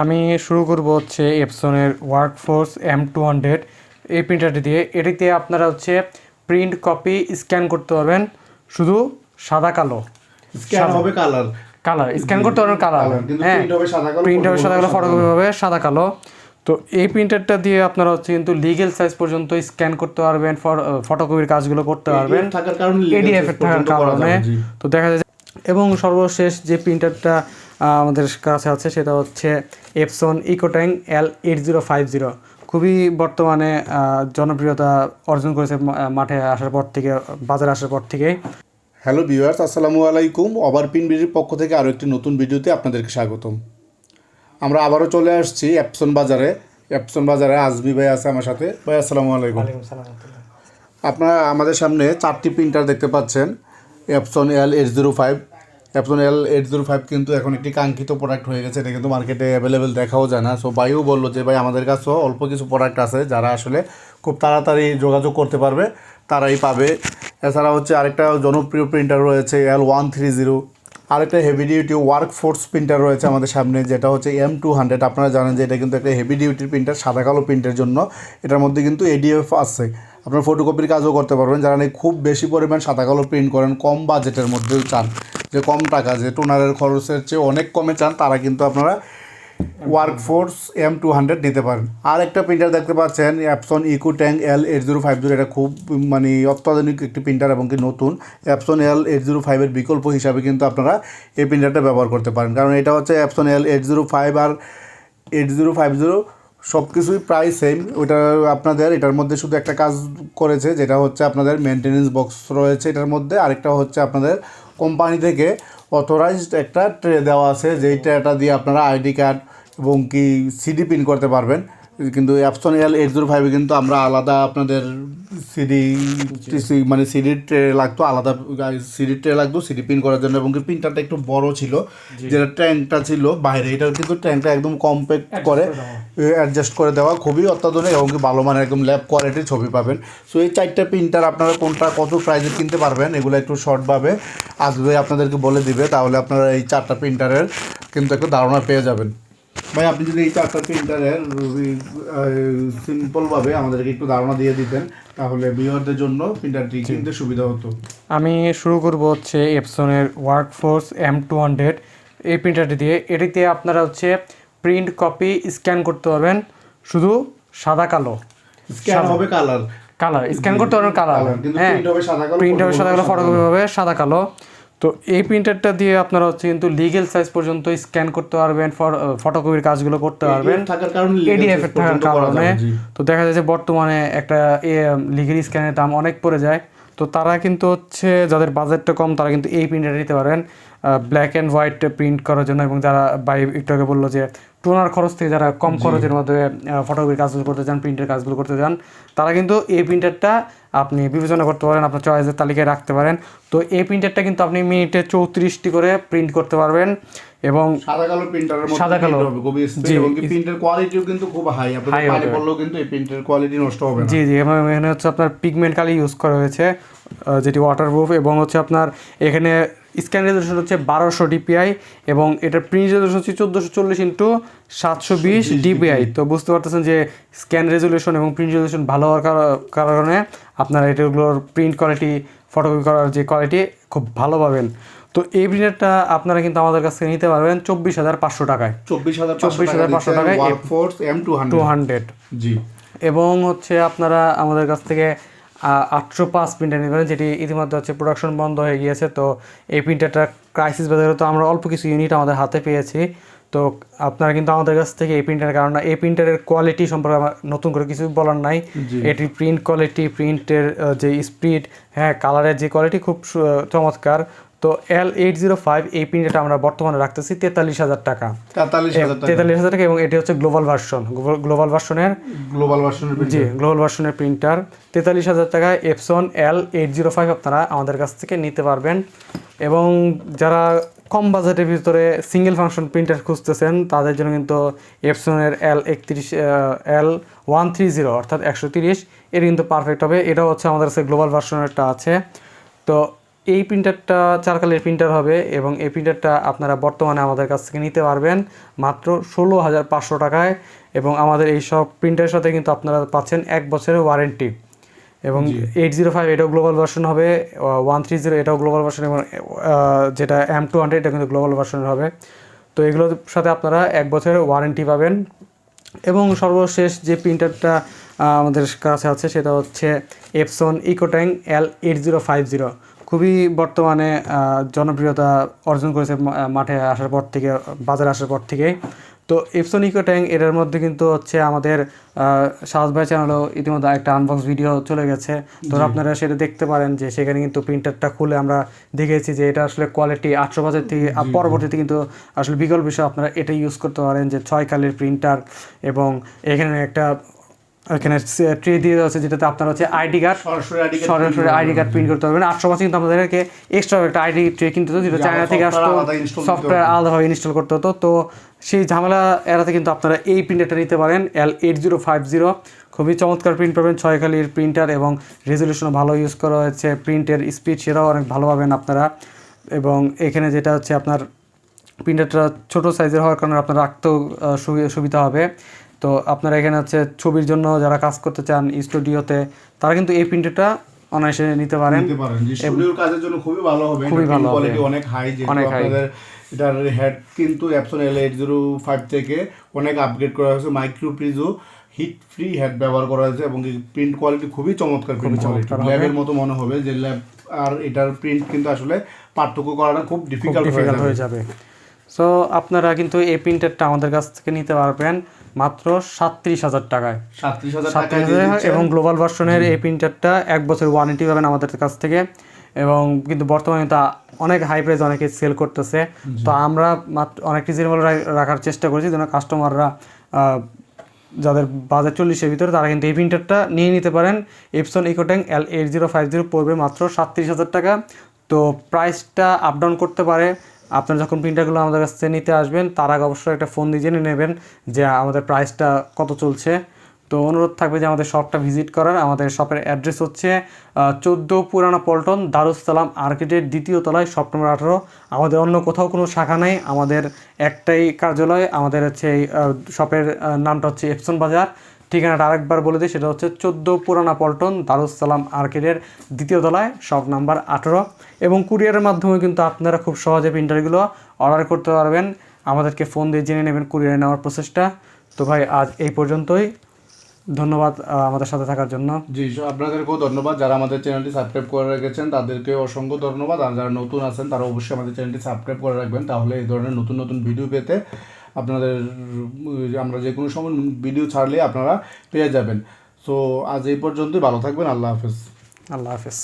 আমি শুরু করব হচ্ছে এপসনের ওয়ার্কফোর্স M200 এই প্রিন্টারটি দিয়ে। এটিতে আপনারা হচ্ছে প্রিন্ট কপি স্ক্যান করতে পারবেন, শুধু সাদা কালো স্ক্যান হবে কালার কালার স্ক্যান করতে পারবেন, কালার হ্যাঁ প্রিন্ট হবে সাদা কালো, ফটোকপি হবে সাদা কালো। তো এই প্রিন্টারটা দিয়ে আপনারা হচ্ছে কিন্তু লিগেল সাইজ পর্যন্ত স্ক্যান করতে পারবেন, ফটোকপির কাজগুলো করতে পারবেন এডিএফ থাকার কারণে। তো দেখা যায় এবং সর্বশেষ যে প্রিন্টারটা আমাদের কাছে আছে সেটা হচ্ছে এপসন ইকোট্যাং L8050, খুবই বর্তমানে জনপ্রিয়তা অর্জন করেছে মাঠে আসার পর থেকে, বাজারে আসার পর থেকে। হ্যালো ভিউয়ার্স, আসসালামু আলাইকুম। ওভারপ্রিন্টবিডির পক্ষ থেকে আরও একটি নতুন ভিডিওতে আপনাদেরকে স্বাগতম। আমরা আবারও চলে আসছি এপসন বাজারে আজমি ভাই আছে আমার সাথে। ভাই আসসালামু আলাইকুম। আপনারা আমাদের সামনে 4টি প্রিন্টার দেখতে পাচ্ছেন এপসন L805। এপসন L805 কিন্তু এখন একটি কাঙ্ক্ষিত প্রোডাক্ট হয়ে গেছে, এটা কিন্তু মার্কেটে অ্যাভেলেবেল দেখাও যায় না। সো ভাইও বললো যে ভাই আমাদের কাছেও অল্প কিছু প্রোডাক্ট আছে, যারা আসলে খুব তাড়াতাড়ি যোগাযোগ করতে পারবে তারাই পাবে। এছাড়া হচ্ছে আরেকটা জনপ্রিয় প্রিন্টার রয়েছে L130, আরেকটা হেভি ডিউটি ওয়ার্কফোর্স প্রিন্টার রয়েছে আমাদের সামনে, যেটা হচ্ছে M200। আপনারা জানেন যে এটা কিন্তু একটা হেভি ডিউটির প্রিন্টার, সাদা কালো প্রিন্টের জন্য। এটার মধ্যে কিন্তু এডিএফ আছে, আপনার ফটোকপির কাজও করতে পারবেন। যারা নাকি খুব বেশি পরিমাণ সাদা কালো প্রিন্ট করেন, কম বাজেটের মধ্যে চান, যে কম টাকা, যে টোনারের খরচের চেয়ে অনেক কমে চান, তারা কিন্তু আপনারা ওয়ার্কফোর্স M200 নিতে পারেন। আর একটা প্রিন্টার দেখতে পাচ্ছেন এপসন ইকোট্যাং L8050, এটা খুব অত্যাধুনিক একটি প্রিন্টার এবং কি নতুন। এপসন L805 এর বিকল্প হিসাবে কিন্তু আপনারা এই প্রিন্টারটা ব্যবহার করতে পারেন, কারণ এটা হচ্ছে এপসন L805 আর 8050 সব কিছুই প্রায় সেম। ওটা আপনাদের এটার মধ্যে শুধু একটা কাজ করেছে, যেটা হচ্ছে আপনাদের মেনটেনেন্স বক্স রয়েছে এটার মধ্যে। আরেকটা হচ্ছে আপনাদের কোম্পানি থেকে অথরাইজড একটা ট্রে দেওয়া আছে, যেই ট্রেটা দিয়ে আপনারা আইডি কার্ড এবং কি সিডি প্রিন্ট করতে পারবেন। কিন্তু এপসন L805 কিন্তু আমরা আলাদা আপনাদের সিডির ট্রে লাগতো, আলাদা সিডির ট্রে লাগতো সিডি প্রিন্ট করার জন্য। এবং কি প্রিন্টারটা একটু বড় ছিল, যেটা ট্যাঙ্কটা ছিল বাইরে, এটা কিন্তু ট্যাঙ্কটা একদম কম্প্যাক্ট করে অ্যাডজাস্ট করে দেওয়া, খুবই অত্যাধুনিক এবং কি ভালো মানের একদম ল্যাব কোয়ালিটির ছবি পাবেন। সো এই 4টা প্রিন্টার আপনারা কোনটা কত প্রাইসে কিনতে পারবেন এগুলো একটু শর্টভাবে আসবে আপনাদেরকে বলে দিবে, তাহলে আপনারা এই 4টা প্রিন্টারের কিন্তু একটা ধারণা পেয়ে যাবেন। ভাই আপনি যদি এই 4টা প্রিন্টারের সিম্পলভাবে আমাদেরকে একটু ধারণা দিয়ে দিতেন, তাহলে ভিউয়ারদের জন্য প্রিন্টারটি কিনতে সুবিধা হতো। আমি শুরু করব হচ্ছে এপসনের ওয়ার্কফোর্স M200 এই প্রিন্টারটি দিয়ে। এটিতে আপনারা হচ্ছে প্রিন্ট কপি স্ক্যান করতে পারবেন, শুধু সাদা কালো স্ক্যান হবে কালার স্ক্যান করতে পারবেন, কালার হ্যাঁ প্রিন্ট হবে সাদা কালো, ফটোকপি হবে সাদা কালো। তো এই প্রিন্টারটা দিয়ে আপনারা হচ্ছে কিন্তু লিগেল সাইজ পর্যন্ত স্ক্যান করতে পারবেন, ফটোকপির কাজগুলো করতে পারবেন এডিএফ থাকার কারণে। তো দেখা যায় যে বর্তমানে একটা লিগেল স্ক্যানের দাম অনেক পড়ে যায়, তো তারা কিন্তু হচ্ছে যাদের বাজেটটা কম তারা কিন্তু এই প্রিন্টারটা নিতে পারেন ব্ল্যাক অ্যান্ড হোয়াইট প্রিন্ট করার জন্য। এবং যারা বাই একটু আগে বললো যে টোনার খরচ থেকে যারা কম খরচের মধ্যে ফটোকপির কাজগুলো করতে চান, প্রিন্টের কাজগুলো করতে চান, তারা কিন্তু এই প্রিন্টারটা আপনি বিবেচনা করতে পারেন, আপনার চয়েসের তালিকায় রাখতে পারেন। তো এই প্রিন্টারটা কিন্তু আপনি মিনিটে 34টি করে প্রিন্ট করতে পারবেন এবং সাদা কালো প্রিন্টারের মধ্যে সাদা কালো হবে খুবই স্পিড এবং প্রিন্টের কোয়ালিটিও কিন্তু খুব হাই। আপনাদের পানি পড়লেও কিন্তু এই প্রিন্টের কোয়ালিটি নষ্ট হবে না। জি এখানে হচ্ছে আপনার পিগমেন্ট কালি ইউজ করা হয়েছে, যেটি ওয়াটারপ্রুফ। এবং হচ্ছে আপনার এখানে স্ক্যান রেজলিউশন হচ্ছে 1200 DPI এবং এটার প্রিন্ট রেজলিউশন হচ্ছে 1440x720 DPI। তো বুঝতে পারতেছেন যে স্ক্যান রেজলিউশন এবং প্রিন্ট রেজলিউশন ভালো হওয়ার কারণে আপনারা এটাগুলোর প্রিন্ট কোয়ালিটি, ফটোকপি করার যে কোয়ালিটি খুব ভালো পাবেন। তো এই প্রিন্টারটা আপনারা কিন্তু আমাদের কাছ থেকে নিতে পারবেন 24,500 টাকায়, 24,500 টাকায় ওয়ার্কফোর্স M200 জি। এবং হচ্ছে আপনারা আমাদের কাছ থেকে 805 প্রিন্টার নিতে পারেন, যেটি ইতিমধ্যে হচ্ছে প্রোডাকশন বন্ধ হয়ে গিয়েছে। তো এই প্রিন্টারটা ক্রাইসিস বাজারে তো আমরা অল্প কিছু ইউনিট আমাদের হাতে পেয়েছি। তো আপনারা কিন্তু আমাদের কাছ থেকে এই প্রিন্টারের কারণে এই প্রিন্টারের কোয়ালিটি সম্পর্কে আমার নতুন করে কিছু বলার নাই। এটির প্রিন্ট কোয়ালিটি, প্রিন্টের যে স্পিড, হ্যাঁ কালারের যে কোয়ালিটি খুব চমৎকার। তো L805 এই প্রিন্টারটা আমরা বর্তমানে রাখতেছি 43,000 টাকা, 43,000 টাকা। এবং এটি হচ্ছে গ্লোবাল ভার্সনের প্রিন্টার। 43,000 টাকায় এপসন L805 আপনারা আমাদের কাছ থেকে নিতে পারবেন। এবং যারা কম বাজেটের ভিতরে সিঙ্গেল ফাংশন প্রিন্টার খুঁজতেছেন তাদের জন্য কিন্তু এপসনের L130 অর্থাৎ 130 এর কিন্তু পারফেক্ট হবে। এটাও হচ্ছে আমাদের কাছে গ্লোবাল ভার্সনেরটা আছে। তো এই প্রিন্টারটা 4 কালারের প্রিন্টার হবে এবং এই প্রিন্টারটা আপনারা বর্তমানে আমাদের কাছ থেকে নিতে পারবেন মাত্র 16,500 টাকায়। এবং আমাদের এই সব প্রিন্টারের সাথে কিন্তু আপনারা পাচ্ছেন 1 বছরের ওয়ারেন্টি। এবং 805 এটাও গ্লোবাল ভার্সন হবে, 130 এটাও গ্লোবাল ভার্সন, এবং যেটা M200 এটা কিন্তু গ্লোবাল ভার্সনের হবে। তো এগুলোর সাথে আপনারা 1 বছরের ওয়ারেন্টি পাবেন। এবং সর্বশেষ যে প্রিন্টারটা আমাদের কাছে আছে সেটা হচ্ছে এপসন ইকোট্যাং L8050। খুবই বর্তমানে জনপ্রিয়তা অর্জন করেছে মাঠে আসার পর থেকে, বাজারে আসার পর থেকে। তো এপসন ইকোট্যাং এটার মধ্যে কিন্তু হচ্ছে আমাদের সাজ ভাই চ্যানেলও ইতিমধ্যে একটা আনবক্স ভিডিও চলে গেছে, তো আপনারা সেটা দেখতে পারেন যে সেখানে কিন্তু প্রিন্টারটা খুলে আমরা দেখেছি যে এটা আসলে কোয়ালিটি 800 বাজার থেকে। পরবর্তীতে কিন্তু আসলে বিকল্প বিষয় আপনারা এটা ইউজ করতে পারেন যে 6 কালের প্রিন্টার, এবং এখানে একটা ট্রে দিয়ে দেওয়া আছে যেটাতে আপনার হচ্ছে আইডি কার্ড, সরাসরি আইডি কার্ড প্রিন্ট করতে পারবেন। 800 বাজার কিন্তু আপনাদেরকে এক্সট্রা একটা আইডি ট্রে কিনতে হতো, যেটা চায়না থেকে আসতো, সফটওয়্যার আলাদাভাবে ইনস্টল করতে হতো। তো সেই ঝামেলা এড়াতে কিন্তু আপনারা এই প্রিন্টারটা নিতে পারেন, L8050। খুবই চমৎকার প্রিন্ট পাবেন, 6 কালির প্রিন্টার, এবং রেজলিউশনও ভালো ইউজ করা হয়েছে, প্রিন্টের স্পিড সেটাও অনেক ভালো পাবেন আপনারা। এবং এখানে যেটা হচ্ছে আপনার প্রিন্টারটা ছোটো সাইজের হওয়ার কারণে আপনার রাখতেও সুবিধা হবে। তো আপনারা এখানে হচ্ছে ছবির জন্য যারা কাজ করতে চান স্টুডিওতে, তারা কিন্তু এই প্রিন্টারটা অনায়াসে নিতে পারেন। স্টুডিওর কাজের জন্য খুবই ভালো হবে, খুবই ভালো, কোয়ালিটি অনেক হাই। আপনাদের এটার হেড কিন্তু Epson L805 থেকে অনেক আপগ্রেড করা হয়েছে, মাইক্রো প্রিজো হিট ফ্রি হেড ব্যবহার করা হয়েছে, এবং প্রিন্ট কোয়ালিটি খুবই চমৎকার, খুবই চমৎকার, ল্যাবের মতো মনে হবে যে ল্যাব। আর এটার প্রিন্ট কিন্তু আসলে পার্থক্য করাটা খুব ডিফিকাল্ট হয়ে যাবে। সো আপনারা কিন্তু এই প্রিন্টারটা আমাদের কাছ থেকে নিতে পারবেন মাত্র 37,000 টাকায়, 37,000। এবং গ্লোবাল ভার্সনের এই প্রিন্টারটা 1 বছর ওয়ারেন্টি পাবেন আমাদের কাছ থেকে। এবং কিন্তু বর্তমানে তা অনেক হাই প্রাইস অনেকে সেল করতেছে, তো আমরা মাত্র অনেক রিজনেবল রাখার চেষ্টা করছি যেন কাস্টমাররা যাদের বাজার 40-এর ভিতরে তারা কিন্তু এই প্রিন্টারটা নিয়ে নিতে পারেন। এপসন ইকোট্যাং L8050 পড়বে মাত্র 37,000 টাকা। তো প্রাইসটা আপ ডাউন করতে পারে। আপনারা যখন প্রিন্টারগুলো আমাদের কাছ থেকে নিতে আসবেন তার আগে অবশ্যই একটা ফোন দিয়ে জেনে নেবেন যে আমাদের প্রাইসটা কত চলছে। তো অনুরোধ থাকবে যে আমাদের শপটা ভিজিট করার। আমাদের শপের অ্যাড্রেস হচ্ছে 14 পুরানা পল্টন, দারুসালাম আর্কেডের 2য় তলায়, শপ নম্বর 18। আমাদের অন্য কোথাও কোনো শাখা নেই, আমাদের একটাই কার্যালয়। আমাদের হচ্ছে এই শপের নামটা হচ্ছে এপসন বাজার। ঠিকানাটা আরেকবার বলে দিই, সেটা হচ্ছে 14 পুরানা পল্টন, দারুসালাম আর্কেডের 2য় তলায়, শপ নাম্বার 18। এবং কুরিয়ারের মাধ্যমে কিন্তু আপনারা খুব সহজে প্রিন্টারগুলো অর্ডার করতে পারবেন। আমাদেরকে ফোন দিয়ে জেনে নেবেন কুরিয়ারে নেওয়ার প্রসেসটা। তো ভাই আজ এই পর্যন্তই, ধন্যবাদ আমাদের সাথে থাকার জন্য। জি, আপনাদেরকেও ধন্যবাদ। যারা আমাদের চ্যানেলটি সাবস্ক্রাইব করে রেখেছেন তাদেরকে অসংখ্য ধন্যবাদ। আর যারা নতুন আছেন তারা অবশ্যই আমাদের চ্যানেলটি সাবস্ক্রাইব করে রাখবেন, তাহলে এই ধরনের নতুন নতুন ভিডিও পেতে আপনাদের আমরা যে কোনো সময় ভিডিও ছাড়লে আপনারা পেয়ে যাবেন। সো আজ এই পর্যন্তই, ভালো থাকবেন। আল্লাহ হাফেজ। আল্লাহ হাফেজ।